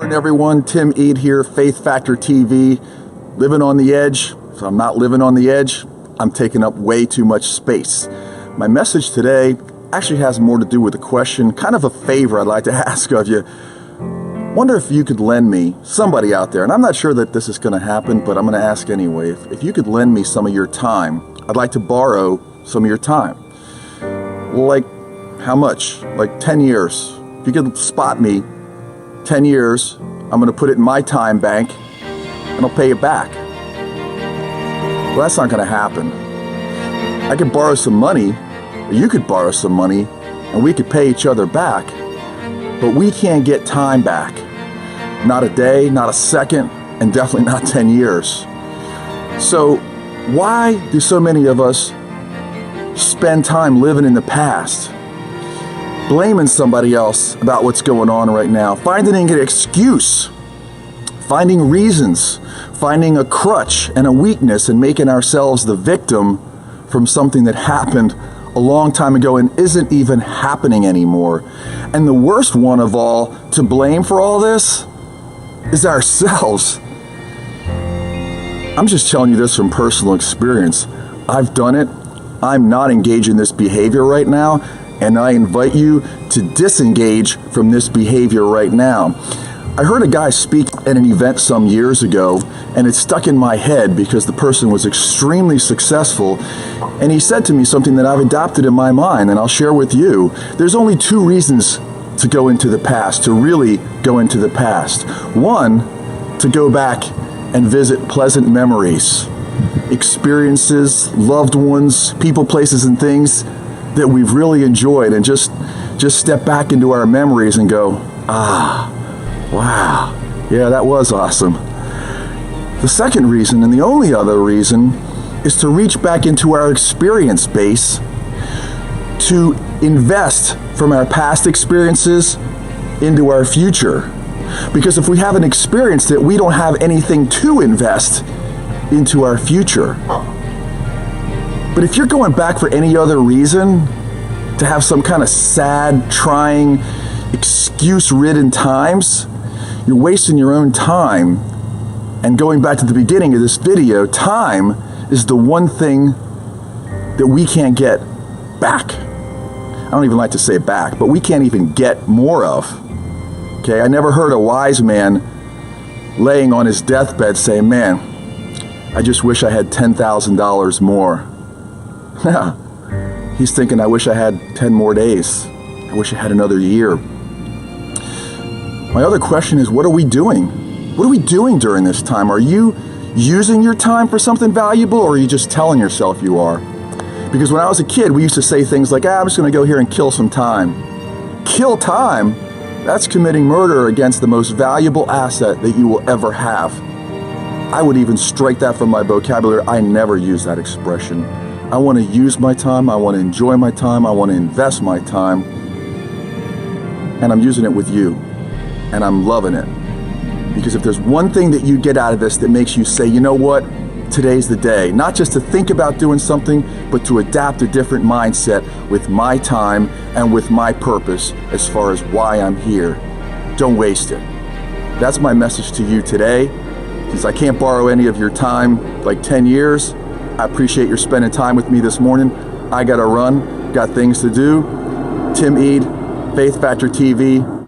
Morning everyone, TimEid here, Faith Factor TV. Living on the edge. So I'm not living on the edge. I'm taking up way too much space. My message today actually has more to do with a question, kind of a favor I'd like to ask of you. Wonder if you could lend me, somebody out there, and I'm not sure that this is going to happen, but I'm going to ask anyway. If you could lend me some of your time, I'd like to borrow some of your time. Like how much? Like 10 years. If you could spot me 10 years, I'm going to put it in my time bank and I'll pay it back. Well, that's not going to happen. I could borrow some money, or you could borrow some money, and we could pay each other back, but we can't get time back. Not a day, not a second, and definitely not 10 years. So why do so many of us spend time living in the past? Blaming somebody else about what's going on right now, finding an excuse, finding reasons, finding a crutch and a weakness, and making ourselves the victim from something that happened a long time ago and isn't even happening anymore. And the worst one of all to blame for all this is ourselves. I'm just telling you this from personal experience. I've done it. I'm not engaged in this behavior right now, and I invite you to disengage from this behavior right now. I heard a guy speak at an event some years ago, and it stuck in my head because the person was extremely successful, and he said to me something that I've adopted in my mind, and I'll share with you. There's only two reasons to go into the past, to really go into the past. One, to go back and visit pleasant memories, experiences, loved ones, people, places, and things that we've really enjoyed, and just step back into our memories and go, wow, yeah, that was awesome. The second reason, and the only other reason, is to reach back into our experience base, to invest from our past experiences into our future. Because if we haven't experienced it, we don't have anything to invest into our future. But if you're going back for any other reason, to have some kind of sad, trying, excuse-ridden times, you're wasting your own time. And going back to the beginning of this video, time is the one thing that we can't get back. I don't even like to say back, but we can't even get more of. Okay, I never heard a wise man laying on his deathbed saying, man, I just wish I had $10,000 more. He's thinking, I wish I had 10 more days. I wish I had another year. My other question is, what are we doing? What are we doing during this time? Are you using your time for something valuable, or are you just telling yourself you are? Because when I was a kid, we used to say things like, I'm just going to go here and kill some time. Kill time? That's committing murder against the most valuable asset that you will ever have. I would even strike that from my vocabulary. I never use that expression. I want to use my time, I want to enjoy my time, I want to invest my time, and I'm using it with you, and I'm loving it. Because if there's one thing that you get out of this that makes you say, you know what, today's the day, not just to think about doing something, but to adapt a different mindset with my time and with my purpose as far as why I'm here. Don't waste it. That's my message to you today. Since I can't borrow any of your time, like 10 years, I appreciate your spending time with me this morning. I gotta run, got things to do. TimEid, Faith Factor TV.